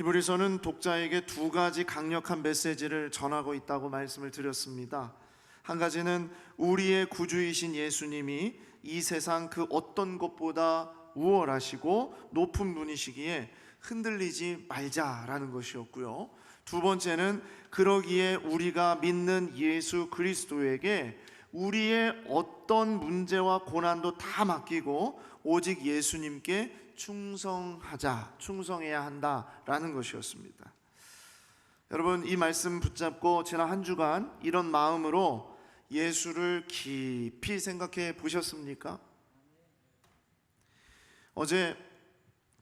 히브리서는 독자에게 두 가지 강력한 메시지를 전하고 있다고 말씀을 드렸습니다. 한 가지는 우리의 구주이신 예수님이 이 세상 그 어떤 것보다 우월하시고 높은 분이시기에 흔들리지 말자라는 것이었고요. 두 번째는 그러기에 우리가 믿는 예수 그리스도에게 우리의 어떤 문제와 고난도 다 맡기고 오직 예수님께 충성해야 한다라는 것이었습니다. 여러분, 이 말씀 붙잡고 지난 한 주간 이런 마음으로 예수를 깊이 생각해 보셨습니까? 어제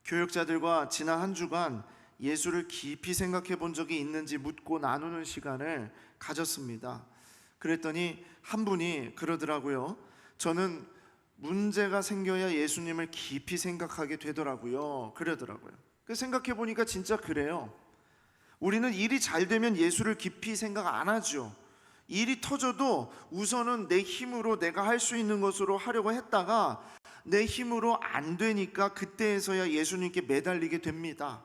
교역자들과 지난 한 주간 예수를 깊이 생각해 본 적이 있는지 묻고 나누는 시간을 가졌습니다. 그랬더니 한 분이 그러더라고요. 저는 문제가 생겨야 예수님을 깊이 생각하게 되더라고요. 그러더라고요. 생각해 보니까 진짜 그래요. 우리는 일이 잘 되면 예수를 깊이 생각 안 하죠. 일이 터져도 우선은 내 힘으로 내가 할 수 있는 것으로 하려고 했다가 내 힘으로 안 되니까 그때에서야 예수님께 매달리게 됩니다.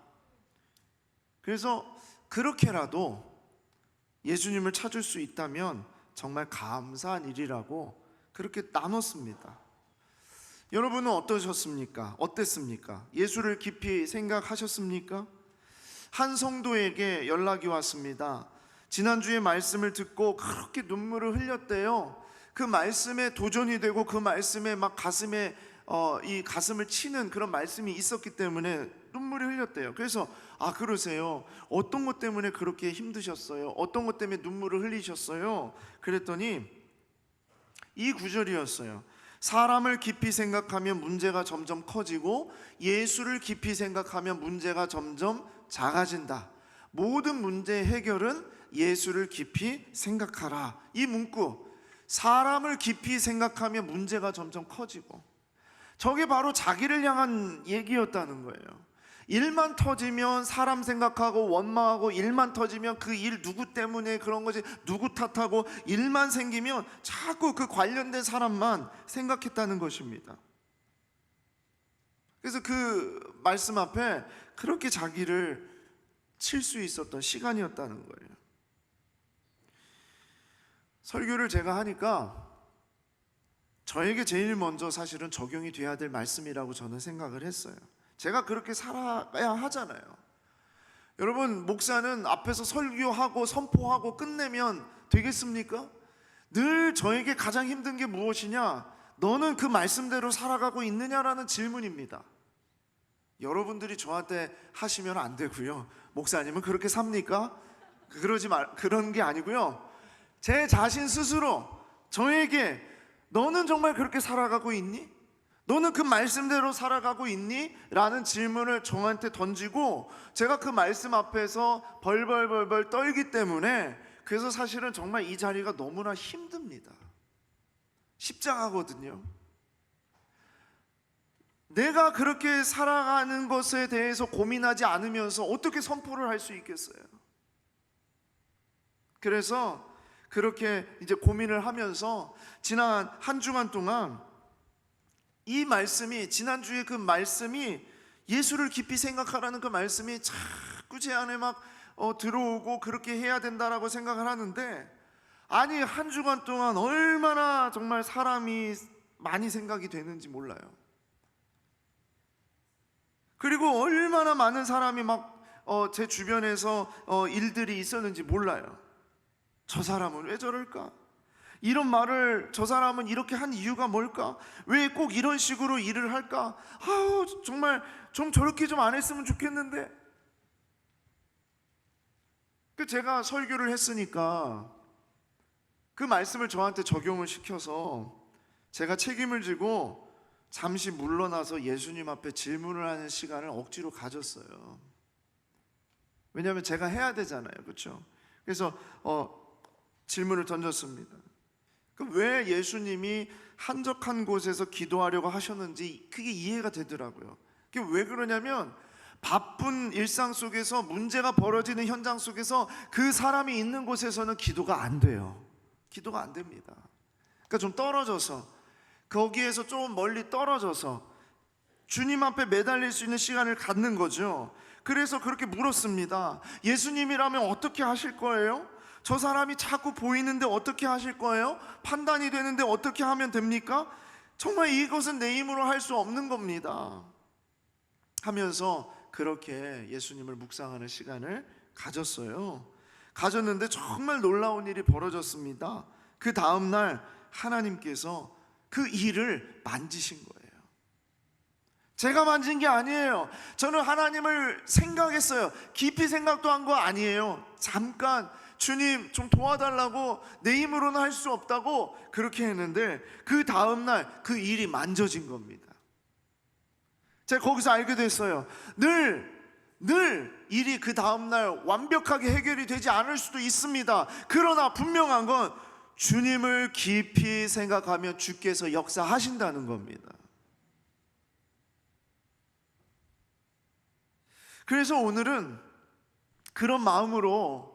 그래서 그렇게라도 예수님을 찾을 수 있다면 정말 감사한 일이라고 그렇게 나눴습니다. 여러분은 어떠셨습니까? 어땠습니까? 예수를 깊이 생각하셨습니까? 한 성도에게 연락이 왔습니다. 지난주에 말씀을 듣고 그렇게 눈물을 흘렸대요. 그 말씀에 도전이 되고 그 말씀에 막 가슴에 이 가슴을 치는 그런 말씀이 있었기 때문에 눈물이 흘렸대요. 그래서 그러세요. 어떤 것 때문에 그렇게 힘드셨어요? 어떤 것 때문에 눈물을 흘리셨어요? 그랬더니 이 구절이었어요. 사람을 깊이 생각하면 문제가 점점 커지고 예수를 깊이 생각하면 문제가 점점 작아진다. 모든 문제의 해결은 예수를 깊이 생각하라. 이 문구, 사람을 깊이 생각하면 문제가 점점 커지고, 저게 바로 자기를 향한 얘기였다는 거예요. 일만 터지면 사람 생각하고 원망하고, 일만 터지면 그 일 누구 때문에 그런 거지, 누구 탓하고, 일만 생기면 자꾸 그 관련된 사람만 생각했다는 것입니다. 그래서 그 말씀 앞에 그렇게 자기를 칠 수 있었던 시간이었다는 거예요. 설교를 제가 하니까 저에게 제일 먼저 사실은 적용이 돼야 될 말씀이라고 저는 생각을 했어요. 제가 그렇게 살아야 하잖아요. 여러분, 목사는 앞에서 설교하고 선포하고 끝내면 되겠습니까? 늘 저에게 가장 힘든 게 무엇이냐? 너는 그 말씀대로 살아가고 있느냐라는 질문입니다. 여러분들이 저한테 하시면 안 되고요. 목사님은 그렇게 삽니까? 그런 게 아니고요. 제 자신 스스로 저에게 너는 정말 그렇게 살아가고 있니? 너는 그 말씀대로 살아가고 있니? 라는 질문을 저한테 던지고 제가 그 말씀 앞에서 벌벌 떨기 때문에, 그래서 사실은 정말 이 자리가 너무나 힘듭니다. 십자가거든요. 내가 그렇게 살아가는 것에 대해서 고민하지 않으면서 어떻게 선포를 할 수 있겠어요? 그래서 그렇게 이제 고민을 하면서 지난 한 주간 동안 이 말씀이, 지난주에 그 말씀이, 예수를 깊이 생각하라는 그 말씀이 자꾸 제 안에 막 들어오고 그렇게 해야 된다라고 생각을 하는데, 아니 한 주간 동안 얼마나 정말 사람이 많이 생각이 되는지 몰라요. 그리고 얼마나 많은 사람이 막 제 주변에서 일들이 있었는지 몰라요. 저 사람은 왜 저럴까? 이런 말을, 저 사람은 이렇게 한 이유가 뭘까? 왜 꼭 이런 식으로 일을 할까? 정말 좀 저렇게 좀 안 했으면 좋겠는데. 제가 설교를 했으니까 그 말씀을 저한테 적용을 시켜서 제가 책임을 지고 잠시 물러나서 예수님 앞에 질문을 하는 시간을 억지로 가졌어요. 왜냐하면 제가 해야 되잖아요. 그렇죠? 그래서 질문을 던졌습니다. 왜 예수님이 한적한 곳에서 기도하려고 하셨는지 그게 이해가 되더라고요. 그게 왜 그러냐면, 바쁜 일상 속에서, 문제가 벌어지는 현장 속에서 그 사람이 있는 곳에서는 기도가 안 돼요. 기도가 안 됩니다. 그러니까 좀 떨어져서, 거기에서 좀 멀리 떨어져서 주님 앞에 매달릴 수 있는 시간을 갖는 거죠. 그래서 그렇게 물었습니다. 예수님이라면 어떻게 하실 거예요? 저 사람이 자꾸 보이는데 어떻게 하실 거예요? 판단이 되는데 어떻게 하면 됩니까? 정말 이것은 내 힘으로 할 수 없는 겁니다 하면서 그렇게 예수님을 묵상하는 시간을 가졌는데 정말 놀라운 일이 벌어졌습니다. 그 다음날 하나님께서 그 일을 만지신 거예요. 제가 만진 게 아니에요. 저는 하나님을 생각했어요. 깊이 생각도 한 거 아니에요. 잠깐 주님 좀 도와달라고, 내 힘으로는 할 수 없다고 그렇게 했는데 그 다음날 그 일이 만져진 겁니다. 제가 거기서 알게 됐어요. 늘 일이 그 다음날 완벽하게 해결이 되지 않을 수도 있습니다. 그러나 분명한 건 주님을 깊이 생각하면 주께서 역사하신다는 겁니다. 그래서 오늘은 그런 마음으로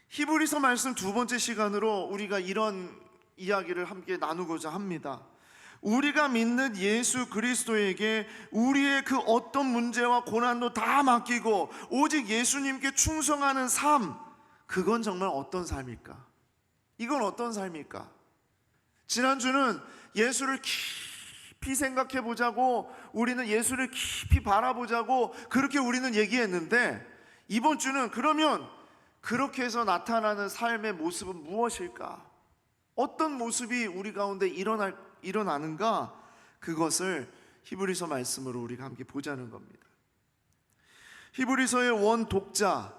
히브리서 말씀 두 번째 시간으로 우리가 이런 이야기를 함께 나누고자 합니다. 우리가 믿는 예수 그리스도에게 우리의 그 어떤 문제와 고난도 다 맡기고 오직 예수님께 충성하는 삶, 그건 정말 어떤 삶일까? 이건 어떤 삶일까? 지난주는 예수를 깊이 생각해 보자고, 우리는 예수를 깊이 바라보자고 그렇게 우리는 얘기했는데, 이번 주는 그러면 그렇게 해서 나타나는 삶의 모습은 무엇일까? 어떤 모습이 우리 가운데 일어나는가? 그것을 히브리서 말씀으로 우리가 함께 보자는 겁니다. 히브리서의 원 독자,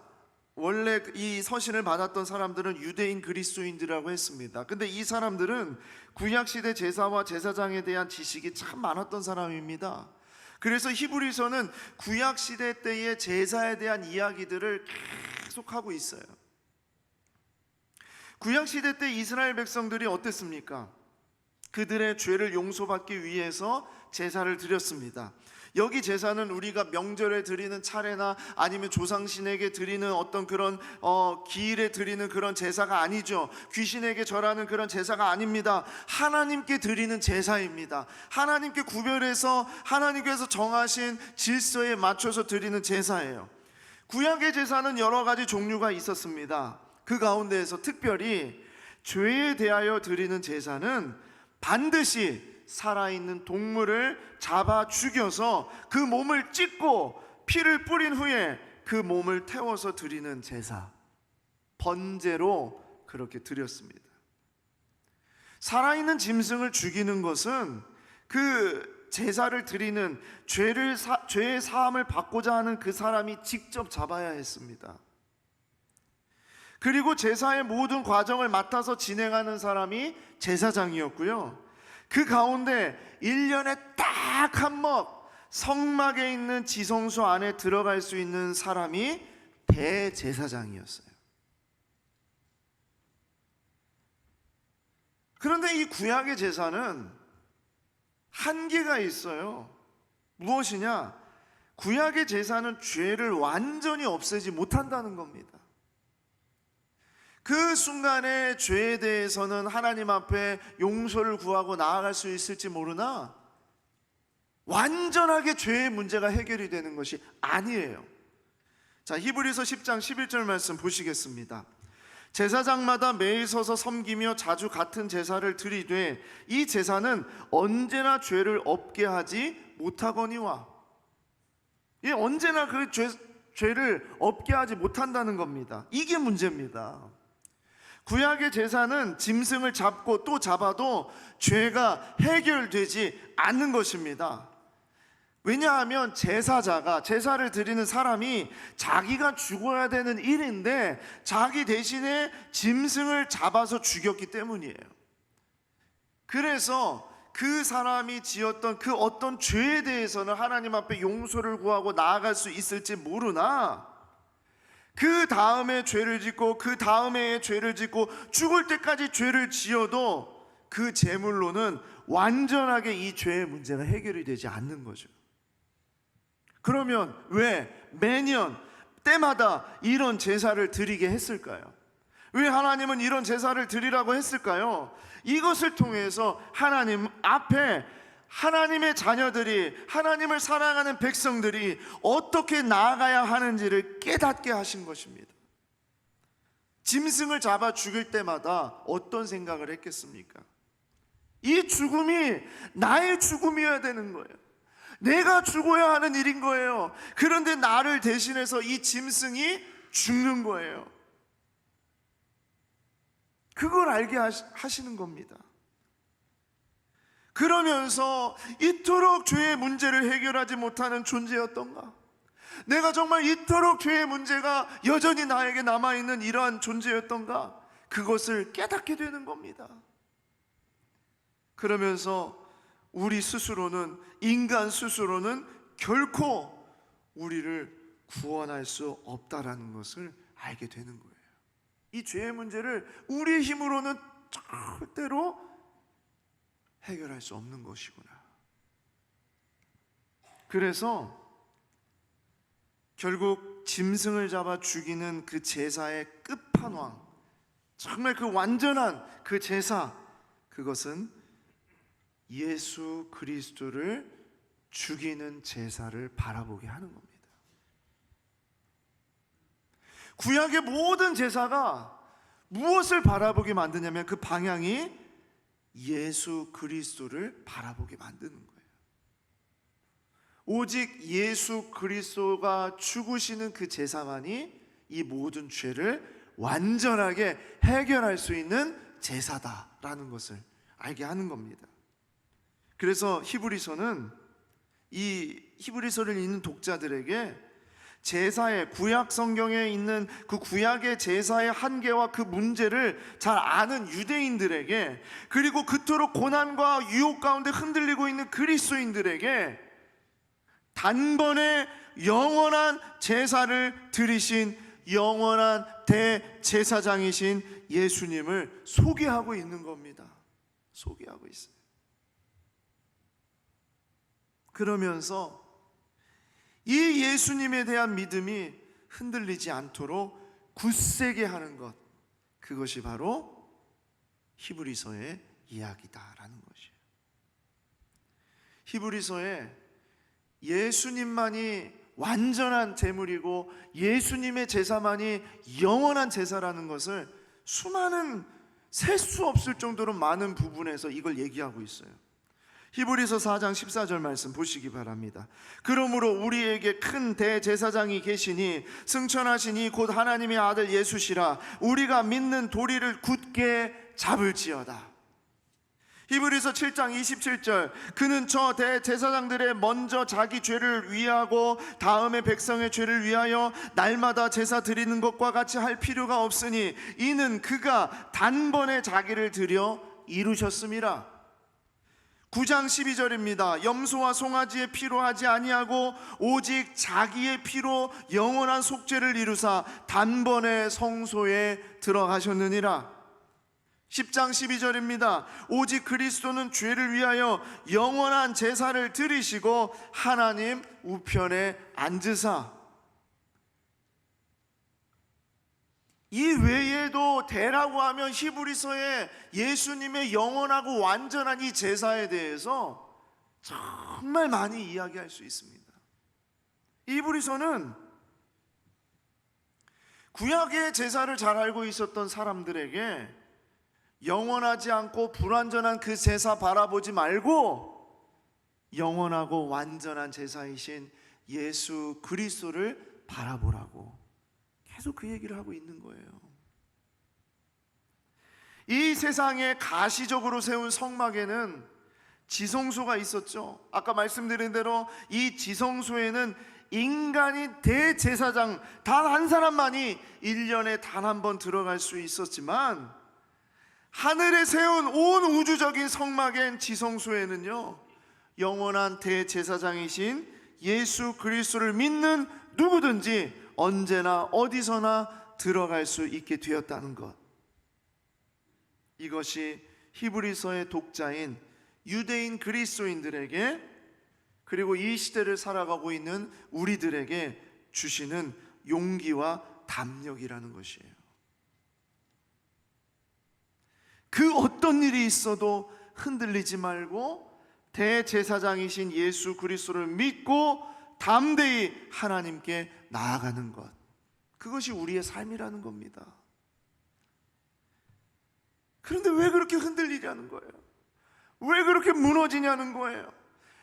원래 이 서신을 받았던 사람들은 유대인 그리스도인들이라고 했습니다. 근데 이 사람들은 구약시대 제사와 제사장에 대한 지식이 참 많았던 사람입니다. 그래서 히브리서는 구약시대 때의 제사에 대한 이야기들을 계속하고 있어요. 구약시대 때 이스라엘 백성들이 어땠습니까? 그들의 죄를 용서받기 위해서 제사를 드렸습니다. 여기 제사는 우리가 명절에 드리는 차례나 아니면 조상신에게 드리는 어떤 그런 기일에 드리는 그런 제사가 아니죠. 귀신에게 절하는 그런 제사가 아닙니다. 하나님께 드리는 제사입니다. 하나님께 구별해서 하나님께서 정하신 질서에 맞춰서 드리는 제사예요. 구약의 제사는 여러 가지 종류가 있었습니다. 그 가운데에서 특별히 죄에 대하여 드리는 제사는 반드시 살아있는 동물을 잡아 죽여서 그 몸을 찢고 피를 뿌린 후에 그 몸을 태워서 드리는 제사, 번제로 그렇게 드렸습니다. 살아있는 짐승을 죽이는 것은 그 제사를 드리는 죄의 사함을 받고자 하는 그 사람이 직접 잡아야 했습니다. 그리고 제사의 모든 과정을 맡아서 진행하는 사람이 제사장이었고요. 그 가운데 1년에 딱 한 먹 성막에 있는 지성소 안에 들어갈 수 있는 사람이 대제사장이었어요. 그런데 이 구약의 제사는 한계가 있어요. 무엇이냐? 구약의 제사는 죄를 완전히 없애지 못한다는 겁니다. 그 순간의 죄에 대해서는 하나님 앞에 용서를 구하고 나아갈 수 있을지 모르나 완전하게 죄의 문제가 해결이 되는 것이 아니에요. 자, 히브리서 10장 11절 말씀 보시겠습니다. 제사장마다 매일 서서 섬기며 자주 같은 제사를 드리되 이 제사는 언제나 죄를 없게 하지 못하거니와, 언제나 그 죄를 없게 하지 못한다는 겁니다. 이게 문제입니다. 구약의 제사는 짐승을 잡고 또 잡아도 죄가 해결되지 않는 것입니다. 왜냐하면 제사자가, 제사를 드리는 사람이 자기가 죽어야 되는 일인데 자기 대신에 짐승을 잡아서 죽였기 때문이에요. 그래서 그 사람이 지었던 그 어떤 죄에 대해서는 하나님 앞에 용서를 구하고 나아갈 수 있을지 모르나 그 다음에 죄를 짓고 그 다음에 죄를 짓고 죽을 때까지 죄를 지어도 그 제물로는 완전하게 이 죄의 문제가 해결이 되지 않는 거죠. 그러면 왜 매년 때마다 이런 제사를 드리게 했을까요? 왜 하나님은 이런 제사를 드리라고 했을까요? 이것을 통해서 하나님 앞에 하나님의 자녀들이, 하나님을 사랑하는 백성들이 어떻게 나아가야 하는지를 깨닫게 하신 것입니다. 짐승을 잡아 죽일 때마다 어떤 생각을 했겠습니까? 이 죽음이 나의 죽음이어야 되는 거예요. 내가 죽어야 하는 일인 거예요. 그런데 나를 대신해서 이 짐승이 죽는 거예요. 그걸 알게 하시는 겁니다. 그러면서 이토록 죄의 문제를 해결하지 못하는 존재였던가? 내가 정말 이토록 죄의 문제가 여전히 나에게 남아있는 이러한 존재였던가? 그것을 깨닫게 되는 겁니다. 그러면서 우리 스스로는, 인간 스스로는 결코 우리를 구원할 수 없다라는 것을 알게 되는 거예요. 이 죄의 문제를 우리의 힘으로는 절대로 해결할 수 없는 것이구나. 그래서 결국 짐승을 잡아 죽이는 그 제사의 끝판왕, 정말 그 완전한 그 제사, 그것은 예수 그리스도를 죽이는 제사를 바라보게 하는 겁니다. 구약의 모든 제사가 무엇을 바라보게 만드냐면 그 방향이 예수 그리스도를 바라보게 만드는 거예요. 오직 예수 그리스도가 죽으시는 그 제사만이 이 모든 죄를 완전하게 해결할 수 있는 제사다라는 것을 알게 하는 겁니다. 그래서 히브리서는 이 히브리서를 읽는 독자들에게 제사의, 구약 성경에 있는 그 구약의 제사의 한계와 그 문제를 잘 아는 유대인들에게, 그리고 그토록 고난과 유혹 가운데 흔들리고 있는 그리스도인들에게 단번에 영원한 제사를 드리신 영원한 대제사장이신 예수님을 소개하고 있는 겁니다. 소개하고 있어요. 그러면서 이 예수님에 대한 믿음이 흔들리지 않도록 굳세게 하는 것, 그것이 바로 히브리서의 이야기다라는 것이에요. 히브리서에 예수님만이 완전한 제물이고 예수님의 제사만이 영원한 제사라는 것을 수많은, 셀 수 없을 정도로 많은 부분에서 이걸 얘기하고 있어요. 히브리서 4장 14절 말씀 보시기 바랍니다. 그러므로 우리에게 큰 대제사장이 계시니 승천하시니 곧 하나님의 아들 예수시라. 우리가 믿는 도리를 굳게 잡을지어다. 히브리서 7장 27절, 그는 저 대제사장들의 먼저 자기 죄를 위하고 다음에 백성의 죄를 위하여 날마다 제사 드리는 것과 같이 할 필요가 없으니 이는 그가 단번에 자기를 드려 이루셨음이라. 9장 12절입니다. 염소와 송아지의 피로 하지 아니하고 오직 자기의 피로 영원한 속죄를 이루사 단번에 성소에 들어가셨느니라. 10장 12절입니다. 오직 그리스도는 죄를 위하여 영원한 제사를 드리시고 하나님 우편에 앉으사. 이 외에도 대라고 하면 히브리서에 예수님의 영원하고 완전한 이 제사에 대해서 정말 많이 이야기할 수 있습니다. 히브리서는 구약의 제사를 잘 알고 있었던 사람들에게 영원하지 않고 불완전한 그 제사 바라보지 말고 영원하고 완전한 제사이신 예수 그리스도를 바라보라고 계속 그 얘기를 하고 있는 거예요. 이 세상에 가시적으로 세운 성막에는 지성소가 있었죠. 아까 말씀드린 대로 이 지성소에는 인간이 대제사장 단 한 사람만이 1년에 단 한 번 들어갈 수 있었지만 하늘에 세운 온 우주적인 성막엔 지성소에는요 영원한 대제사장이신 예수 그리스도를 믿는 누구든지 언제나 어디서나 들어갈 수 있게 되었다는 것, 이것이 히브리서의 독자인 유대인 그리스도인들에게 그리고 이 시대를 살아가고 있는 우리들에게 주시는 용기와 담력이라는 것이에요. 그 어떤 일이 있어도 흔들리지 말고 대제사장이신 예수 그리스도를 믿고 담대히 하나님께 나아가는 것, 그것이 우리의 삶이라는 겁니다. 그런데 왜 그렇게 흔들리냐는 거예요. 왜 그렇게 무너지냐는 거예요.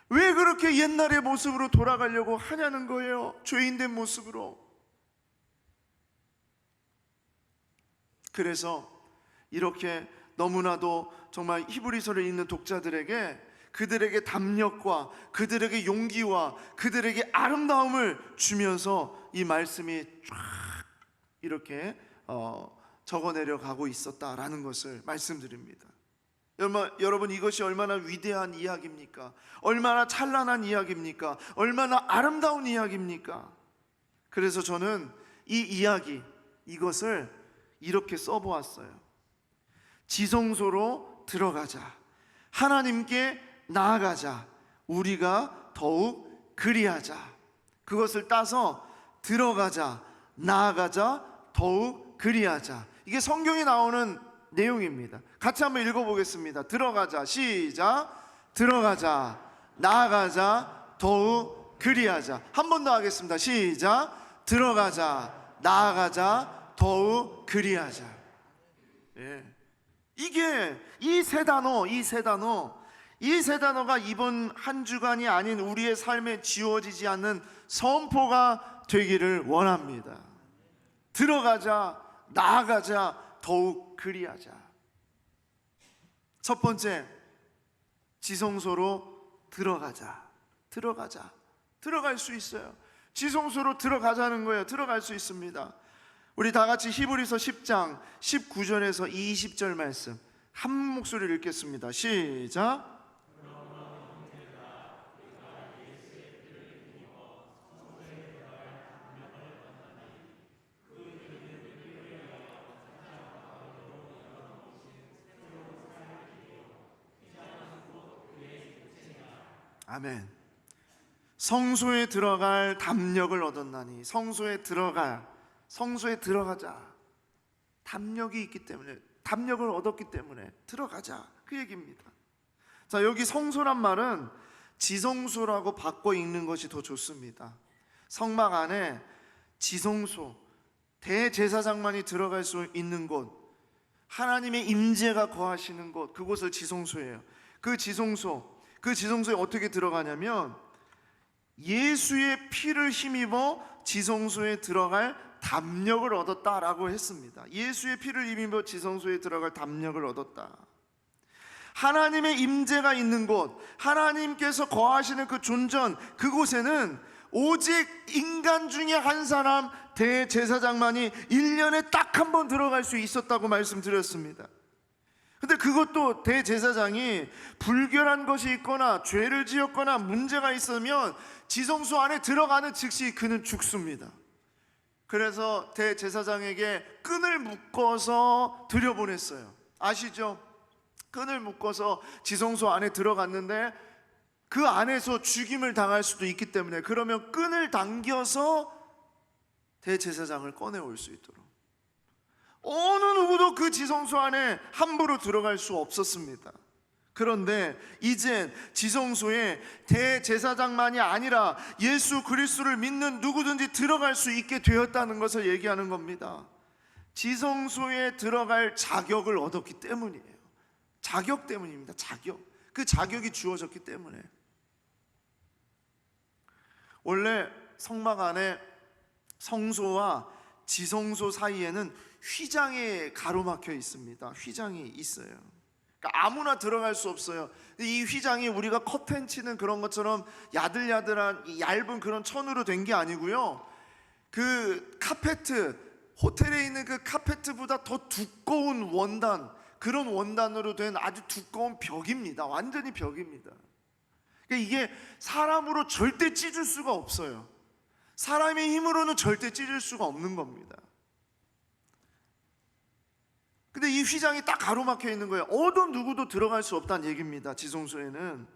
왜 그렇게 옛날의 모습으로 돌아가려고 하냐는 거예요. 죄인된 모습으로. 그래서 이렇게 너무나도 정말 히브리서를 읽는 독자들에게 그들에게 담력과 그들에게 용기와 그들에게 아름다움을 주면서 이 말씀이 쫙 이렇게 적어내려 가고 있었다라는 것을 말씀드립니다. 여러분, 이것이 얼마나 위대한 이야기입니까? 얼마나 찬란한 이야기입니까? 얼마나 아름다운 이야기입니까? 그래서 저는 이 이야기, 이것을 이렇게 써보았어요. 지성소로 들어가자, 하나님께 나아가자, 우리가 더욱 그리하자. 그것을 따서 들어가자, 나아가자, 더욱 그리하자. 이게 성경에 나오는 내용입니다. 같이 한번 읽어보겠습니다. 들어가자, 시작. 들어가자, 나아가자, 더욱 그리하자. 한 번 더 하겠습니다. 시작. 들어가자, 나아가자, 더욱 그리하자. 예. 이게 이 세 단어가 이번 한 주간이 아닌 우리의 삶에 지워지지 않는 선포가 되기를 원합니다. 들어가자, 나아가자, 더욱 그리하자. 첫 번째, 지성소로 들어가자. 들어갈 수 있어요. 지성소로 들어가자는 거예요. 들어갈 수 있습니다. 우리 다 같이 히브리서 10장 19절에서 20절 말씀 한 목소리를 읽겠습니다. 시작. 아멘. 성소에 들어갈 담력을 얻었나니, 성소에 들어가자. 담력이 있기 때문에, 담력을 얻었기 때문에 들어가자, 그 얘기입니다. 자, 여기 성소란 말은 지성소라고 바꿔 읽는 것이 더 좋습니다. 성막 안에 지성소, 대제사장만이 들어갈 수 있는 곳, 하나님의 임재가 거하시는 곳, 그곳을 지성소예요. 그 지성소에 어떻게 들어가냐면 예수의 피를 힘입어 지성소에 들어갈 담력을 얻었다라고 했습니다. 예수의 피를 힘입어 지성소에 들어갈 담력을 얻었다. 하나님의 임재가 있는 곳, 하나님께서 거하시는 그 존전, 그곳에는 오직 인간 중에 한 사람 대제사장만이 1년에 딱 한 번 들어갈 수 있었다고 말씀드렸습니다. 근데 그것도 대제사장이 불결한 것이 있거나 죄를 지었거나 문제가 있으면 지성소 안에 들어가는 즉시 그는 죽습니다. 그래서 대제사장에게 끈을 묶어서 들여보냈어요. 아시죠? 끈을 묶어서 지성소 안에 들어갔는데 그 안에서 죽임을 당할 수도 있기 때문에, 그러면 끈을 당겨서 대제사장을 꺼내올 수 있도록, 어느 누구도 그 지성소 안에 함부로 들어갈 수 없었습니다. 그런데 이젠 지성소에 대제사장만이 아니라 예수 그리스도를 믿는 누구든지 들어갈 수 있게 되었다는 것을 얘기하는 겁니다. 지성소에 들어갈 자격을 얻었기 때문이에요. 자격 때문입니다. 그 자격이 주어졌기 때문에. 원래 성막 안에 성소와 지성소 사이에는 휘장에 가로막혀 있습니다. 휘장이 있어요. 그러니까 아무나 들어갈 수 없어요. 이 휘장이 우리가 커튼 치는 그런 것처럼 야들야들한 얇은 그런 천으로 된 게 아니고요, 그 카페트, 호텔에 있는 그 카페트보다 더 두꺼운 원단, 그런 원단으로 된 아주 두꺼운 벽입니다. 완전히 벽입니다. 그러니까 이게 사람으로 절대 찢을 수가 없어요. 사람의 힘으로는 절대 찢을 수가 없는 겁니다. 근데 이 휘장이 딱 가로막혀 있는 거예요. 어느 누구도 들어갈 수 없다는 얘기입니다, 지성소에는.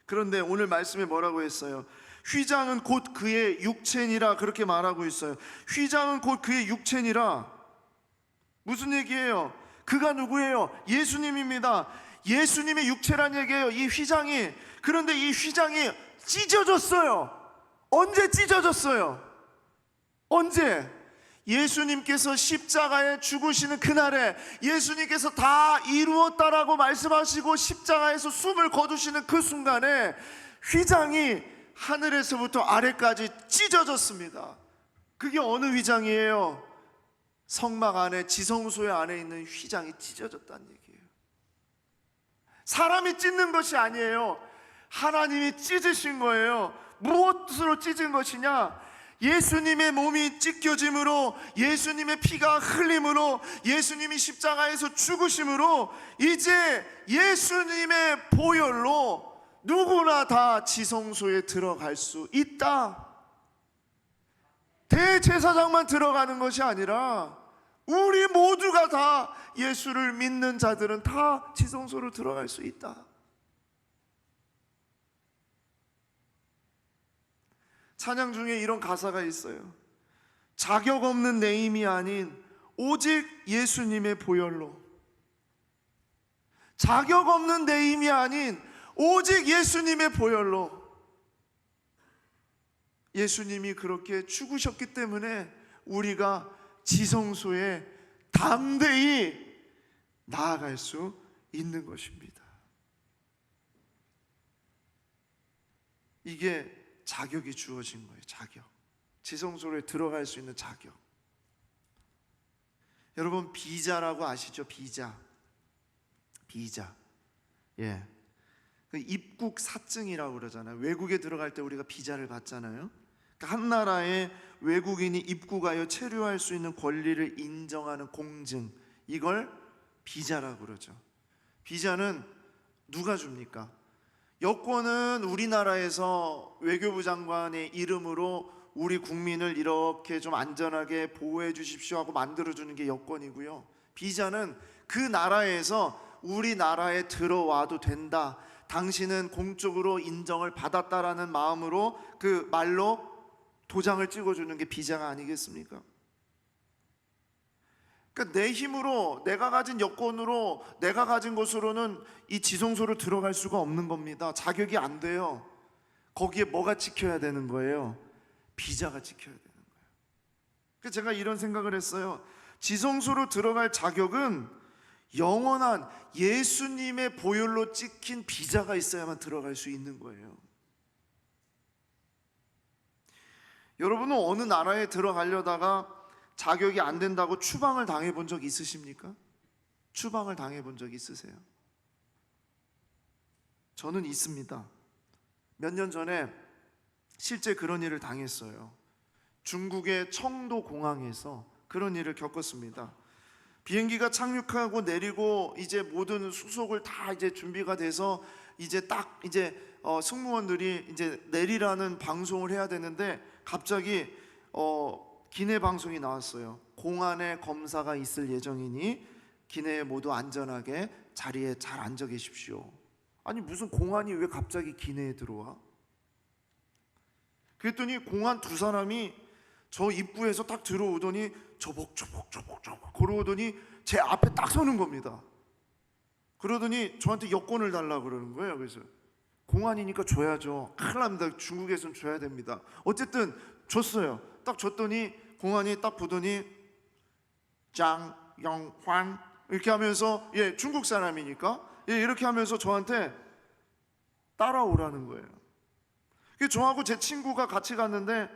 그런데 오늘 말씀에 뭐라고 했어요? 휘장은 곧 그의 육체니라, 그렇게 말하고 있어요. 휘장은 곧 그의 육체니라. 무슨 얘기예요? 그가 누구예요? 예수님입니다. 예수님의 육체란 얘기예요. 이 휘장이 그런데 이 휘장이 찢어졌어요. 언제 찢어졌어요? 언제? 예수님께서 십자가에 죽으시는 그날에, 예수님께서 다 이루었다라고 말씀하시고 십자가에서 숨을 거두시는 그 순간에 휘장이 하늘에서부터 아래까지 찢어졌습니다. 그게 어느 휘장이에요? 성막 안에, 지성소의 안에 있는 휘장이 찢어졌다는 얘기예요. 사람이 찢는 것이 아니에요. 하나님이 찢으신 거예요. 무엇으로 찢은 것이냐? 예수님의 몸이 찢겨짐으로, 예수님의 피가 흘림으로, 예수님이 십자가에서 죽으심으로 이제 예수님의 보혈로 누구나 다 지성소에 들어갈 수 있다. 대제사장만 들어가는 것이 아니라 우리 모두가 다, 예수를 믿는 자들은 다 지성소로 들어갈 수 있다. 찬양 중에 이런 가사가 있어요. 자격 없는 내 힘이 아닌 오직 예수님의 보혈로. 자격 없는 내 힘이 아닌 오직 예수님의 보혈로. 예수님이 그렇게 죽으셨기 때문에 우리가 지성소에 담대히 나아갈 수 있는 것입니다. 이게 자격이 주어진 거예요. 자격. 지성소에 들어갈 수 있는 자격. 여러분, 비자라고 아시죠? 비자. 예. 그 입국 사증이라고 그러잖아요. 외국에 들어갈 때 우리가 비자를 받잖아요. 그러니까 한 나라에 외국인이 입국하여 체류할 수 있는 권리를 인정하는 공증, 이걸 비자라고 그러죠. 비자는 누가 줍니까? 여권은 우리나라에서 외교부 장관의 이름으로 우리 국민을 이렇게 좀 안전하게 보호해 주십시오 하고 만들어주는 게 여권이고요. 비자는 그 나라에서 우리나라에 들어와도 된다, 당신은 공적으로 인정을 받았다라는 마음으로 그 말로 도장을 찍어주는 게 비자가 아니겠습니까? 그러니까 내 힘으로, 내가 가진 여권으로, 내가 가진 것으로는 이 지성소로 들어갈 수가 없는 겁니다. 자격이 안 돼요. 거기에 뭐가 찍혀야 되는 거예요? 비자가 찍혀야 되는 거예요. 그래서 제가 이런 생각을 했어요. 지성소로 들어갈 자격은 영원한 예수님의 보혈로 찍힌 비자가 있어야만 들어갈 수 있는 거예요. 여러분은 어느 나라에 들어가려다가 자격이 안 된다고 추방을 당해 본 적 있으십니까? 추방을 당해 본 적 있으세요? 저는 있습니다. 몇 년 전에 실제 그런 일을 당했어요. 중국의 청도 공항에서 그런 일을 겪었습니다. 비행기가 착륙하고 내리고 이제 모든 수속을 다 이제 준비가 돼서 이제 딱 승무원들이 이제 내리라는 방송을 해야 되는데 갑자기 기내 방송이 나왔어요. 공안에 검사가 있을 예정이니 기내에 모두 안전하게 자리에 잘 앉아 계십시오. 아니 무슨 공안이 왜 갑자기 기내에 들어와? 그랬더니 공안 두 사람이 저 입구에서 딱 들어오더니 저벅 걸어오더니 제 앞에 딱 서는 겁니다. 그러더니 저한테 여권을 달라고 그러는 거예요. 그래서 공안이니까 줘야죠. 큰일 납니다. 중국에서는 줘야 됩니다. 어쨌든 줬어요. 딱 줬더니 공안이 딱 보더니 장영환 이렇게 하면서, 예, 중국 사람이니까, 예, 이렇게 하면서 저한테 따라오라는 거예요. 그래서 저하고 제 친구가 같이 갔는데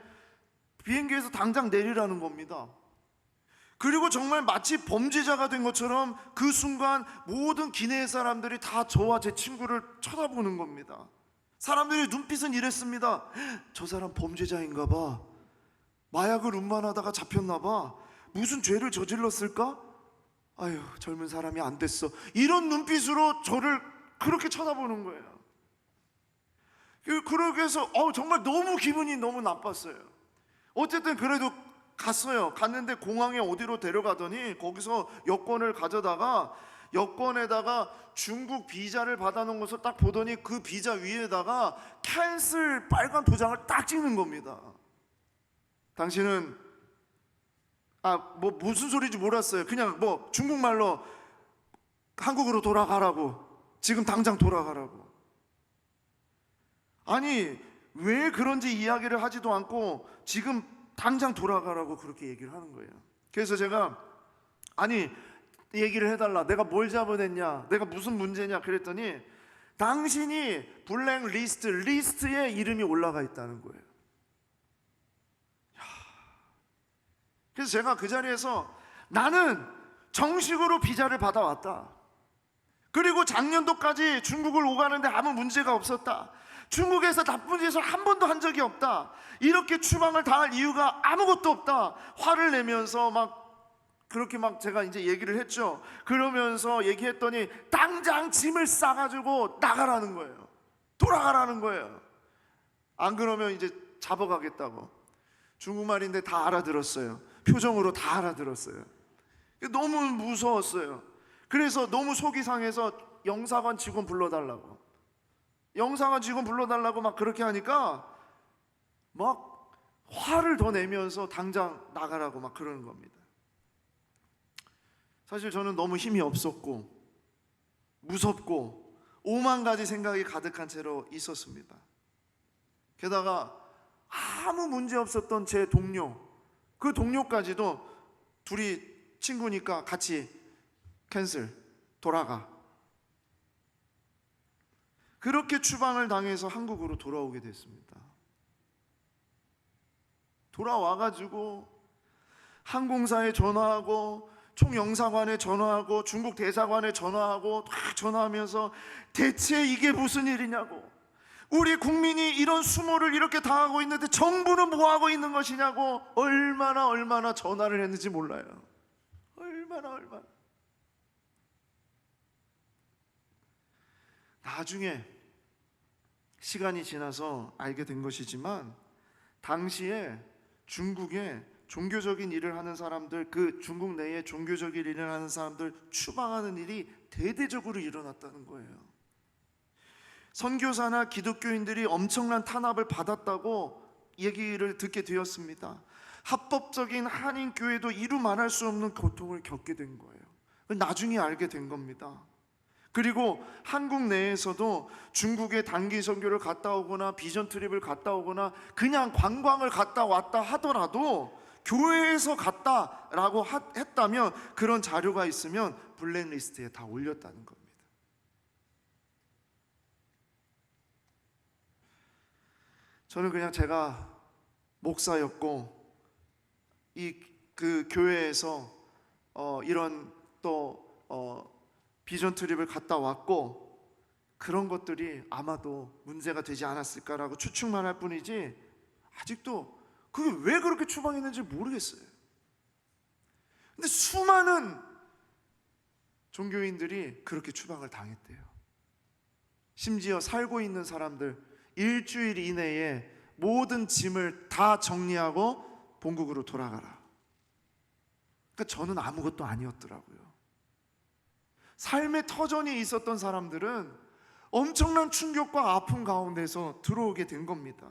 비행기에서 당장 내리라는 겁니다. 그리고 정말 마치 범죄자가 된 것처럼 그 순간 모든 기내의 사람들이 다 저와 제 친구를 쳐다보는 겁니다. 사람들의 눈빛은 이랬습니다. 저 사람 범죄자인가 봐. 마약을 운반하다가 잡혔나 봐. 무슨 죄를 저질렀을까? 아유, 젊은 사람이 안 됐어. 이런 눈빛으로 저를 그렇게 쳐다보는 거예요. 그러게 해서 정말 너무 기분이 너무 나빴어요. 어쨌든 그래도 갔어요. 갔는데 공항에 어디로 데려가더니 거기서 여권을 가져다가 여권에다가 중국 비자를 받아놓은 것을 딱 보더니 그 비자 위에다가 캔슬 빨간 도장을 딱 찍는 겁니다. 당신은 무슨 소리인지 몰랐어요. 그냥 중국말로 한국으로 돌아가라고, 지금 당장 돌아가라고. 아니 왜 그런지 이야기를 하지도 않고 지금 당장 돌아가라고 그렇게 얘기를 하는 거예요. 그래서 제가 아니 얘기를 해달라, 내가 뭘 잘못했냐, 내가 무슨 문제냐 그랬더니 당신이 블랙 리스트에 이름이 올라가 있다는 거예요. 그래서 제가 그 자리에서 나는 정식으로 비자를 받아왔다, 그리고 작년도까지 중국을 오가는데 아무 문제가 없었다, 중국에서 나쁜 짓을 한 번도 한 적이 없다, 이렇게 추방을 당할 이유가 아무것도 없다, 화를 내면서 막 그렇게 막 제가 이제 얘기를 했죠. 그러면서 얘기했더니 당장 짐을 싸가지고 나가라는 거예요. 돌아가라는 거예요. 안 그러면 이제 잡아가겠다고. 중국말인데 다 알아들었어요. 표정으로 다 알아들었어요. 너무 무서웠어요. 그래서 너무 속이 상해서 영사관 직원 불러달라고 막 그렇게 하니까 막 화를 더 내면서 당장 나가라고 막 그러는 겁니다. 사실 저는 너무 힘이 없었고 무섭고 오만 가지 생각이 가득한 채로 있었습니다. 게다가 아무 문제 없었던 제 동료, 그 동료까지도 둘이 친구니까 같이 캔슬, 돌아가. 그렇게 추방을 당해서 한국으로 돌아오게 됐습니다. 돌아와가지고 항공사에 전화하고 총영사관에 전화하고 중국 대사관에 전화하고 다 전화하면서 대체 이게 무슨 일이냐고, 우리 국민이 이런 수모를 이렇게 당하고 있는데 정부는 뭐하고 있는 것이냐고 얼마나 전화를 했는지 몰라요. 얼마나 나중에 시간이 지나서 알게 된 것이지만 당시에 중국에 종교적인 일을 하는 사람들, 그 중국 내에 종교적인 일을 하는 사람들 추방하는 일이 대대적으로 일어났다는 거예요. 선교사나 기독교인들이 엄청난 탄압을 받았다고 얘기를 듣게 되었습니다. 합법적인 한인교회도 이루 말할 수 없는 고통을 겪게 된 거예요. 나중에 알게 된 겁니다. 그리고 한국 내에서도 중국에 단기 선교를 갔다 오거나 비전 트립을 갔다 오거나 그냥 관광을 갔다 왔다 하더라도 교회에서 갔다라고 했다면 그런 자료가 있으면 블랙리스트에 다 올렸다는 겁니다. 저는 그냥 제가 목사였고 그 교회에서 이런 비전 트립을 갔다 왔고 그런 것들이 아마도 문제가 되지 않았을까라고 추측만 할 뿐이지 아직도 그게 왜 그렇게 추방했는지 모르겠어요. 근데 수많은 종교인들이 그렇게 추방을 당했대요. 심지어 살고 있는 사람들 일주일 이내에 모든 짐을 다 정리하고 본국으로 돌아가라. 그러니까 저는 아무것도 아니었더라고요. 삶의 터전이 있었던 사람들은 엄청난 충격과 아픔 가운데서 들어오게 된 겁니다.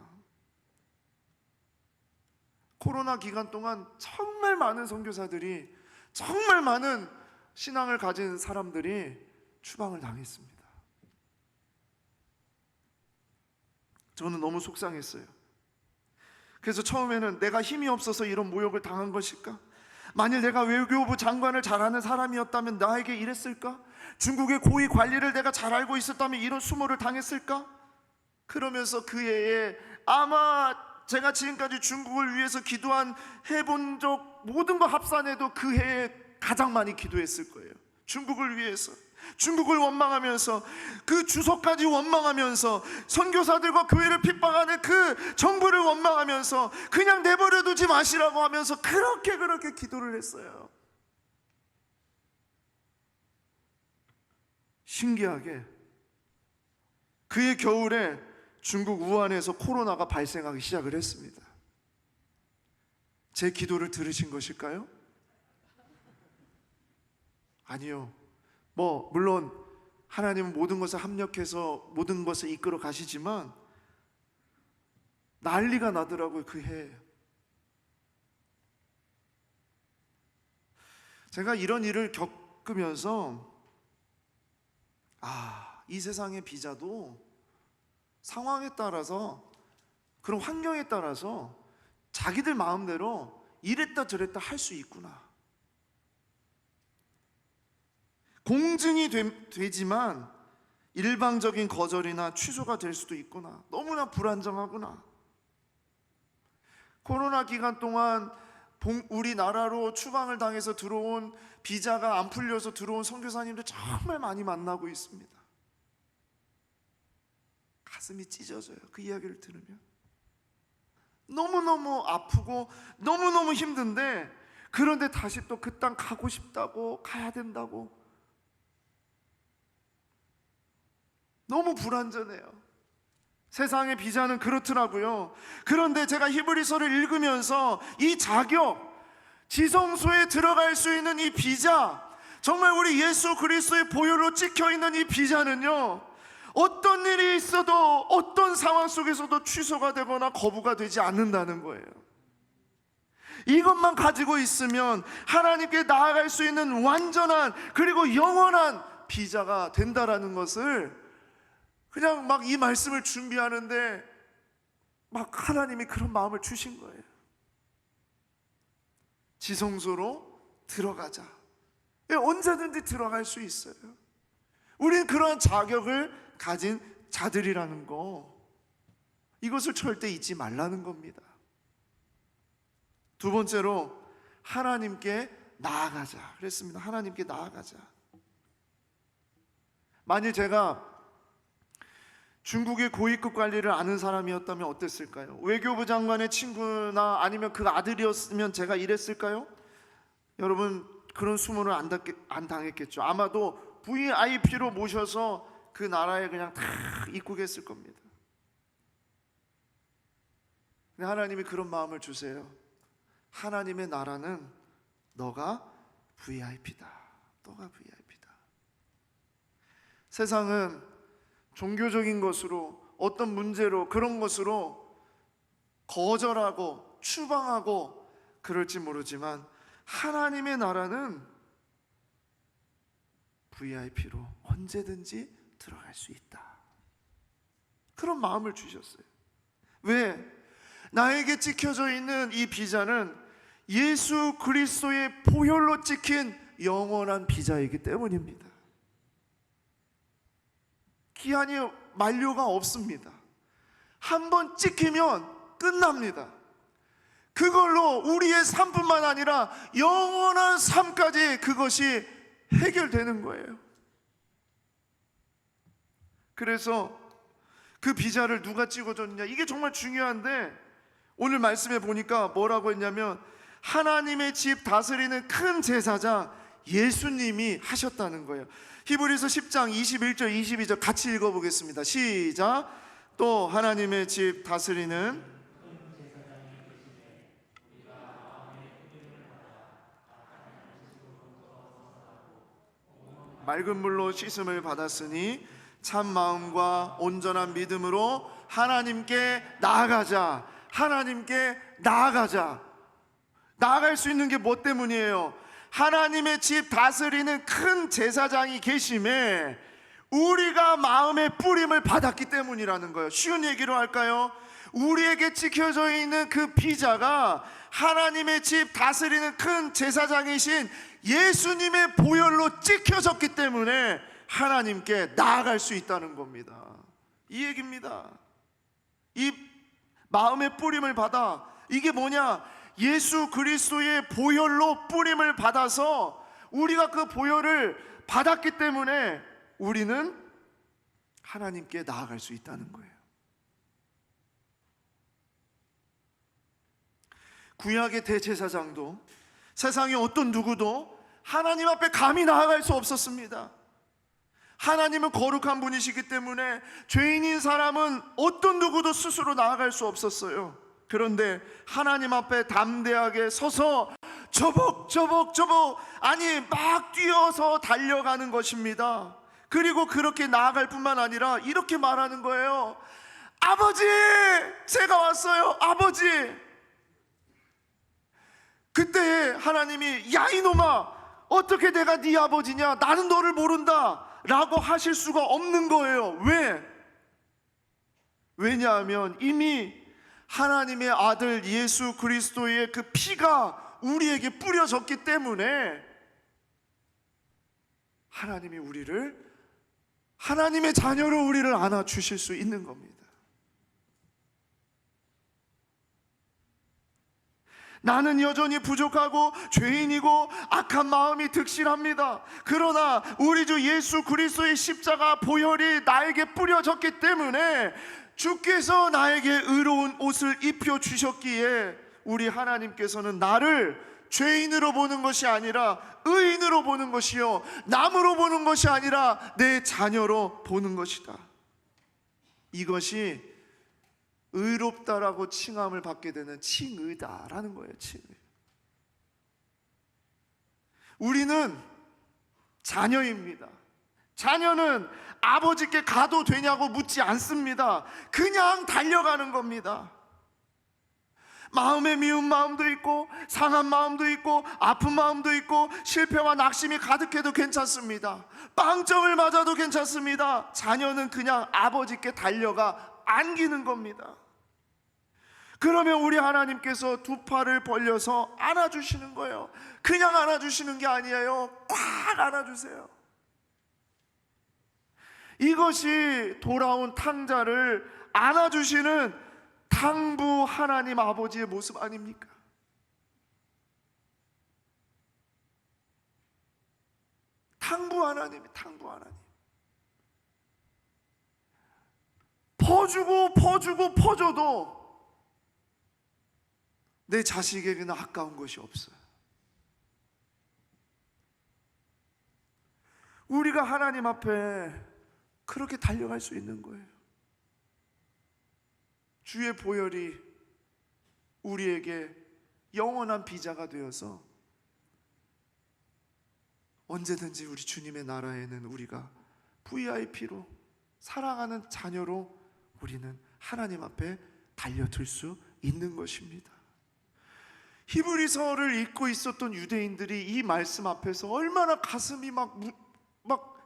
코로나 기간 동안 정말 많은 선교사들이, 정말 많은 신앙을 가진 사람들이 추방을 당했습니다. 저는 너무 속상했어요. 그래서 처음에는 내가 힘이 없어서 이런 모욕을 당한 것일까? 만일 내가 외교부 장관을 잘하는 사람이었다면 나에게 이랬을까? 중국의 고위 관리를 내가 잘 알고 있었다면 이런 수모를 당했을까? 그러면서 그 해에 아마 제가 지금까지 중국을 위해서 기도한 해본 적 모든 거 합산해도 그 해에 가장 많이 기도했을 거예요. 중국을 위해서, 중국을 원망하면서, 그 주석까지 원망하면서, 선교사들과 교회를 핍박하는 그 정부를 원망하면서 그냥 내버려 두지 마시라고 하면서 그렇게 기도를 했어요. 신기하게 그해 겨울에 중국 우한에서 코로나가 발생하기 시작을 했습니다. 제 기도를 들으신 것일까요? 아니요. 물론 하나님은 모든 것을 합력해서 모든 것을 이끌어 가시지만 난리가 나더라고요. 그 해에 제가 이런 일을 겪으면서 이 세상의 비자도 상황에 따라서, 그런 환경에 따라서 자기들 마음대로 이랬다 저랬다 할 수 있구나. 공증이 되지만 일방적인 거절이나 취소가 될 수도 있구나. 너무나 불안정하구나. 코로나 기간 동안 우리나라로 추방을 당해서 들어온, 비자가 안 풀려서 들어온 선교사님들 정말 많이 만나고 있습니다. 가슴이 찢어져요, 그 이야기를 들으면. 너무너무 아프고 너무너무 힘든데, 그런데 다시 또 그 땅 가고 싶다고, 가야 된다고. 너무 불안전해요. 세상의 비자는 그렇더라고요. 그런데 제가 히브리서를 읽으면서 이 자격, 지성소에 들어갈 수 있는 이 비자, 정말 우리 예수 그리스도의 보혈로 찍혀있는 이 비자는요, 어떤 일이 있어도 어떤 상황 속에서도 취소가 되거나 거부가 되지 않는다는 거예요. 이것만 가지고 있으면 하나님께 나아갈 수 있는 완전한, 그리고 영원한 비자가 된다라는 것을, 그냥 막 이 말씀을 준비하는데 막 하나님이 그런 마음을 주신 거예요. 지성소로 들어가자. 언제든지 들어갈 수 있어요. 우린 그러한 자격을 가진 자들이라는 거, 이것을 절대 잊지 말라는 겁니다. 두 번째로, 하나님께 나아가자 그랬습니다. 하나님께 나아가자. 만일 제가 중국의 고위급 관리를 아는 사람이었다면 어땠을까요? 외교부 장관의 친구나 아니면 그 아들이었으면 제가 이랬을까요? 여러분, 그런 수모를 안 당했겠죠. 아마도 VIP로 모셔서 그 나라에 그냥 다 입국했을 겁니다. 근데 하나님이 그런 마음을 주세요. 하나님의 나라는 너가 VIP다. 너가 VIP다. 세상은 종교적인 것으로, 어떤 문제로, 그런 것으로 거절하고 추방하고 그럴지 모르지만, 하나님의 나라는 VIP로 언제든지 들어갈 수 있다. 그런 마음을 주셨어요. 왜? 나에게 찍혀져 있는 이 비자는 예수 그리스도의 보혈로 찍힌 영원한 비자이기 때문입니다. 기한이 만료가 없습니다. 한번 찍히면 끝납니다. 그걸로 우리의 삶뿐만 아니라 영원한 삶까지 그것이 해결되는 거예요. 그래서 그 비자를 누가 찍어줬냐, 이게 정말 중요한데, 오늘 말씀에 보니까 뭐라고 했냐면, 하나님의 집 다스리는 큰 제사장 예수님이 하셨다는 거예요. 히브리서 10장 21절 22절 같이 읽어보겠습니다. 시작. 또 하나님의 집 다스리는 맑은 물로 씻음을 받았으니 참 마음과 온전한 믿음으로 하나님께 나아가자. 하나님께 나아가자. 나아갈 수 있는 게 뭐 때문이에요? 하나님의 집 다스리는 큰 제사장이 계심에 우리가 마음의 뿌림을 받았기 때문이라는 거예요. 쉬운 얘기로 할까요? 우리에게 찍혀져 있는 그 비자가 하나님의 집 다스리는 큰 제사장이신 예수님의 보혈로 찍혀졌기 때문에 하나님께 나아갈 수 있다는 겁니다. 이 얘기입니다. 이 마음의 뿌림을 받아, 이게 뭐냐? 예수 그리스도의 보혈로 뿌림을 받아서 우리가 그 보혈을 받았기 때문에 우리는 하나님께 나아갈 수 있다는 거예요. 구약의 대제사장도, 세상의 어떤 누구도 하나님 앞에 감히 나아갈 수 없었습니다. 하나님은 거룩한 분이시기 때문에 죄인인 사람은 어떤 누구도 스스로 나아갈 수 없었어요. 그런데 하나님 앞에 담대하게 서서 저벅저벅, 아니 막 뛰어서 달려가는 것입니다. 그리고 그렇게 나아갈 뿐만 아니라 이렇게 말하는 거예요. 아버지, 제가 왔어요. 아버지. 그때 하나님이, 야 이놈아, 어떻게 내가 네 아버지냐? 나는 너를 모른다 라고 하실 수가 없는 거예요. 왜? 왜냐하면 이미 하나님의 아들 예수 그리스도의 그 피가 우리에게 뿌려졌기 때문에 하나님이 우리를, 하나님의 자녀로 우리를 안아주실 수 있는 겁니다. 나는 여전히 부족하고 죄인이고 악한 마음이 득실합니다. 그러나 우리 주 예수 그리스도의 십자가 보혈이 나에게 뿌려졌기 때문에 주께서 나에게 의로운 옷을 입혀주셨기에 우리 하나님께서는 나를 죄인으로 보는 것이 아니라 의인으로 보는 것이요, 남으로 보는 것이 아니라 내 자녀로 보는 것이다. 이것이 의롭다라고 칭함을 받게 되는 칭의다라는 거예요. 칭의. 우리는 자녀입니다. 자녀는 아버지께 가도 되냐고 묻지 않습니다. 그냥 달려가는 겁니다. 마음에 미운 마음도 있고 상한 마음도 있고 아픈 마음도 있고 실패와 낙심이 가득해도 괜찮습니다. 빵점을 맞아도 괜찮습니다. 자녀는 그냥 아버지께 달려가 안기는 겁니다. 그러면 우리 하나님께서 두 팔을 벌려서 안아주시는 거예요. 그냥 안아주시는 게 아니에요. 꽉 안아주세요. 이것이 돌아온 탕자를 안아주시는 탕부 하나님 아버지의 모습 아닙니까? 탕부 하나님, 탕부 하나님. 퍼주고 퍼주고 퍼줘도 내 자식에게는 아까운 것이 없어요. 우리가 하나님 앞에 그렇게 달려갈 수 있는 거예요. 주의 보혈이 우리에게 영원한 비자가 되어서 언제든지 우리 주님의 나라에는 우리가 VIP로 사랑하는 자녀로 우리는 하나님 앞에 달려들 수 있는 것입니다. 히브리서를 읽고 있었던 유대인들이 이 말씀 앞에서 얼마나 가슴이 막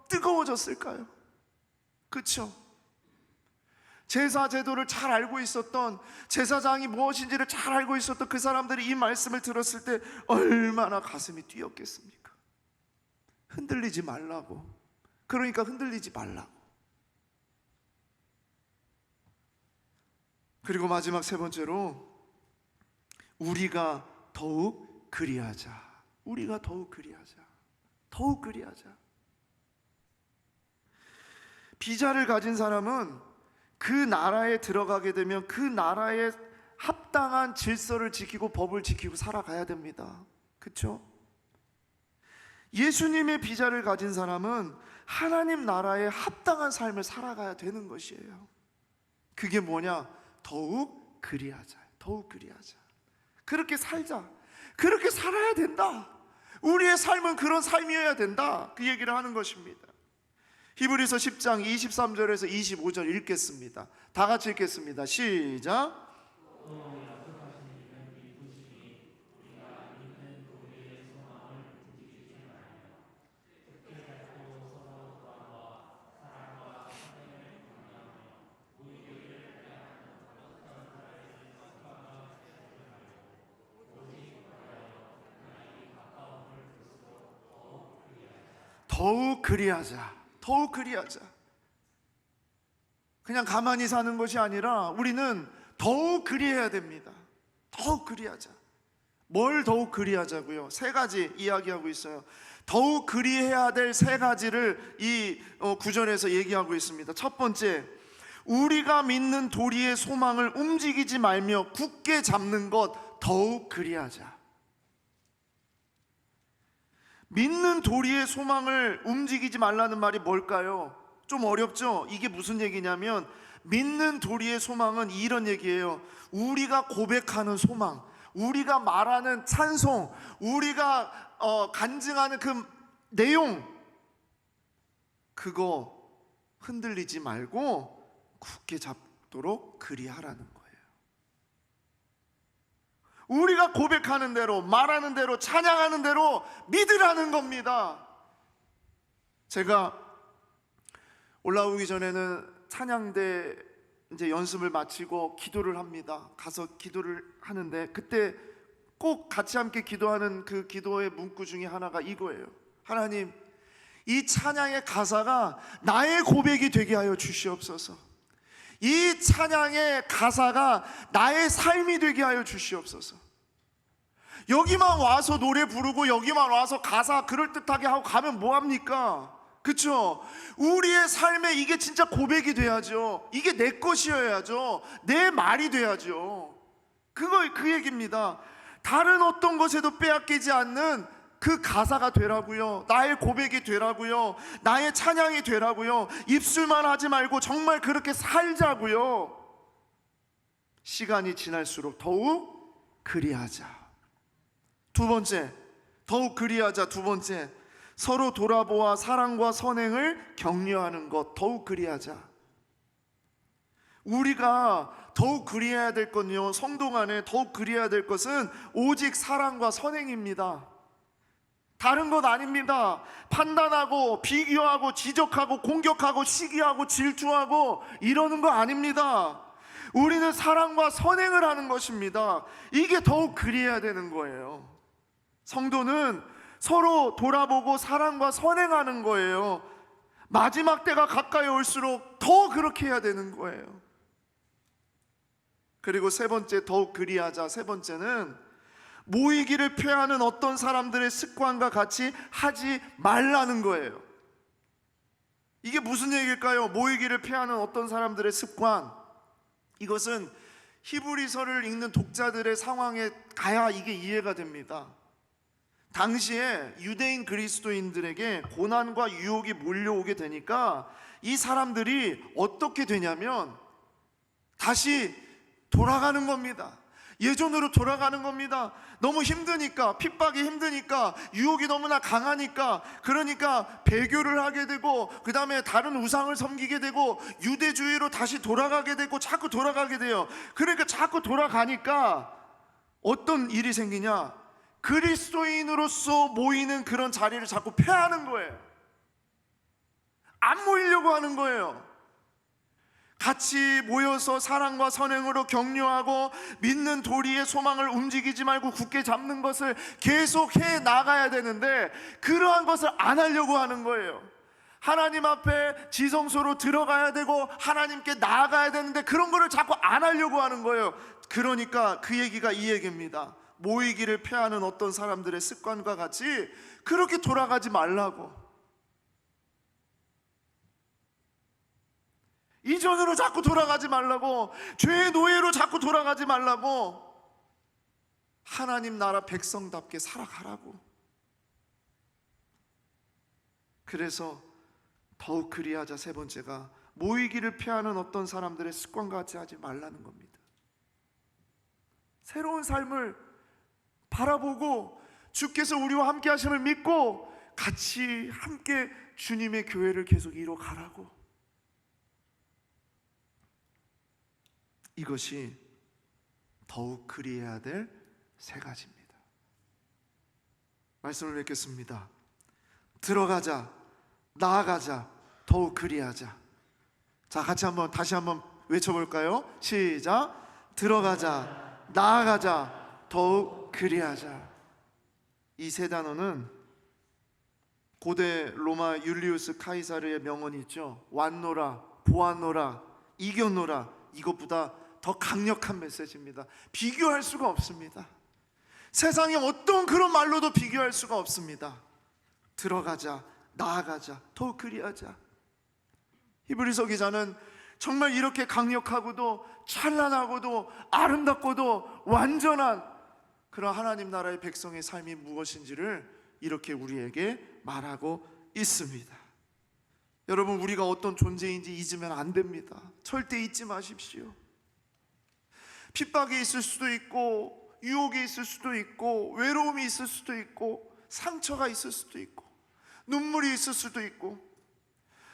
뜨거워졌을까요? 그렇죠? 제사 제도를 잘 알고 있었던, 제사장이 무엇인지를 잘 알고 있었던 그 사람들이 이 말씀을 들었을 때 얼마나 가슴이 뛰었겠습니까? 흔들리지 말라고. 그러니까 흔들리지 말라고. 그리고 마지막 세 번째로, 우리가 더욱 그리하자. 우리가 더욱 그리하자. 더욱 그리하자. 비자를 가진 사람은 그 나라에 들어가게 되면 그 나라에 합당한 질서를 지키고 법을 지키고 살아가야 됩니다. 그렇죠? 예수님의 비자를 가진 사람은 하나님 나라에 합당한 삶을 살아가야 되는 것이에요. 그게 뭐냐? 더욱 그리하자. 더욱 그리하자. 그렇게 살자. 그렇게 살아야 된다. 우리의 삶은 그런 삶이어야 된다. 그 얘기를 하는 것입니다. 히브리서 10장 23절에서 25절 읽겠습니다. 다 같이 읽겠습니다. 시작. 더욱 그리하자. 더욱 그리하자. 그냥 가만히 사는 것이 아니라 우리는 더욱 그리해야 됩니다. 더욱 그리하자. 뭘 더욱 그리하자고요? 세 가지 이야기하고 있어요. 더욱 그리해야 될 세 가지를 이 구절에서 얘기하고 있습니다. 첫 번째, 우리가 믿는 도리의 소망을 움직이지 말며 굳게 잡는 것, 더욱 그리하자. 믿는 도리의 소망을 움직이지 말라는 말이 뭘까요? 좀 어렵죠? 이게 무슨 얘기냐면, 믿는 도리의 소망은 이런 얘기예요. 우리가 고백하는 소망, 우리가 말하는 찬송, 우리가 간증하는 그 내용, 그거 흔들리지 말고 굳게 잡도록 그리하라는 거예요. 우리가 고백하는 대로, 말하는 대로, 찬양하는 대로 믿으라는 겁니다. 제가 올라오기 전에는 찬양대 이제 연습을 마치고 기도를 합니다. 가서 기도를 하는데 그때 꼭 같이 함께 기도하는 그 기도의 문구 중에 하나가 이거예요. 하나님, 이 찬양의 가사가 나의 고백이 되게 하여 주시옵소서. 이 찬양의 가사가 나의 삶이 되게 하여 주시옵소서. 여기만 와서 노래 부르고 여기만 와서 가사 그럴듯하게 하고 가면 뭐합니까? 그쵸? 우리의 삶에 이게 진짜 고백이 돼야죠. 이게 내 것이어야죠. 내 말이 돼야죠. 그 얘기입니다. 다른 어떤 것에도 빼앗기지 않는 그 가사가 되라고요. 나의 고백이 되라고요. 나의 찬양이 되라고요. 입술만 하지 말고 정말 그렇게 살자고요. 시간이 지날수록 더욱 그리하자. 두 번째, 더욱 그리하자. 두 번째, 서로 돌아보아 사랑과 선행을 격려하는 것. 더욱 그리하자. 우리가 더욱 그리해야 될 건요, 성도 간에 더욱 그리해야 될 것은 오직 사랑과 선행입니다. 다른 것 아닙니다. 판단하고 비교하고 지적하고 공격하고 시기하고 질투하고 이러는 거 아닙니다. 우리는 사랑과 선행을 하는 것입니다. 이게 더욱 그리해야 되는 거예요. 성도는 서로 돌아보고 사랑과 선행하는 거예요. 마지막 때가 가까이 올수록 더 그렇게 해야 되는 거예요. 그리고 세 번째, 더욱 그리하자. 세 번째는 모이기를 표하는 어떤 사람들의 습관과 같이 하지 말라는 거예요. 이게 무슨 얘기일까요? 모이기를 표하는 어떤 사람들의 습관. 이것은 히브리서를 읽는 독자들의 상황에 가야 이게 이해가 됩니다. 당시에 유대인 그리스도인들에게 고난과 유혹이 몰려오게 되니까 이 사람들이 어떻게 되냐면 다시 돌아가는 겁니다. 예전으로 돌아가는 겁니다. 너무 힘드니까, 핍박이 힘드니까, 유혹이 너무나 강하니까, 그러니까 배교를 하게 되고 그 다음에 다른 우상을 섬기게 되고 유대주의로 다시 돌아가게 되고 자꾸 돌아가게 돼요. 그러니까 자꾸 돌아가니까 어떤 일이 생기냐? 그리스도인으로서 모이는 그런 자리를 자꾸 폐하는 거예요. 안 모이려고 하는 거예요. 같이 모여서 사랑과 선행으로 격려하고 믿는 도리의 소망을 움직이지 말고 굳게 잡는 것을 계속 해 나가야 되는데 그러한 것을 안 하려고 하는 거예요. 하나님 앞에 지성소로 들어가야 되고 하나님께 나아가야 되는데 그런 거를 자꾸 안 하려고 하는 거예요. 그러니까 그 얘기가 이 얘기입니다. 모이기를 폐하는 어떤 사람들의 습관과 같이 그렇게 돌아가지 말라고, 이전으로 자꾸 돌아가지 말라고, 죄의 노예로 자꾸 돌아가지 말라고, 하나님 나라 백성답게 살아가라고. 그래서 더욱 그리하자. 세 번째가 모이기를 피하는 어떤 사람들의 습관과 같이 하지 말라는 겁니다. 새로운 삶을 바라보고 주께서 우리와 함께 하심을 믿고 같이 함께 주님의 교회를 계속 이뤄가라고. 이것이 더욱 그리해야 될 세 가지입니다. 말씀을 맺겠습니다. 들어가자, 나아가자, 더욱 그리하자. 자, 같이 다시 한번 외쳐볼까요? 시작. 들어가자, 나아가자, 더욱 그리하자. 이 세 단어는 고대 로마 율리우스 카이사르의 명언이 있죠. 왔노라, 보았노라, 이겼노라. 이것보다 더 강력한 메시지입니다. 비교할 수가 없습니다. 세상에 어떤 그런 말로도 비교할 수가 없습니다. 들어가자, 나아가자, 더욱 그리하자. 히브리서 기자는 정말 이렇게 강력하고도 찬란하고도 아름답고도 완전한 그런 하나님 나라의 백성의 삶이 무엇인지를 이렇게 우리에게 말하고 있습니다. 여러분, 우리가 어떤 존재인지 잊으면 안 됩니다. 절대 잊지 마십시오. 핍박이 있을 수도 있고, 유혹이 있을 수도 있고, 외로움이 있을 수도 있고, 상처가 있을 수도 있고, 눈물이 있을 수도 있고,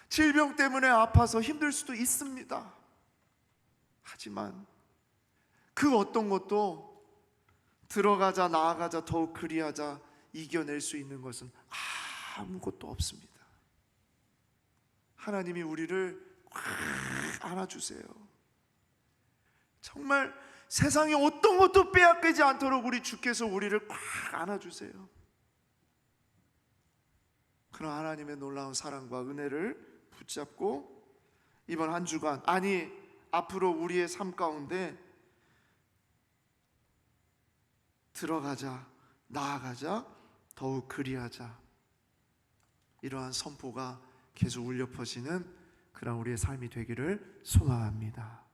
질병 때문에 아파서 힘들 수도 있습니다. 하지만 그 어떤 것도 들어가자, 나아가자, 더욱 그리하자 이겨낼 수 있는 것은 아무것도 없습니다. 하나님이 우리를 꽉 안아주세요. 정말 세상에 어떤 것도 빼앗기지 않도록 우리 주께서 우리를 꽉 안아주세요. 그런 하나님의 놀라운 사랑과 은혜를 붙잡고 이번 한 주간, 아니 앞으로 우리의 삶 가운데 들어가자, 나아가자, 더욱 그리하자, 이러한 선포가 계속 울려 퍼지는 그런 우리의 삶이 되기를 소망합니다.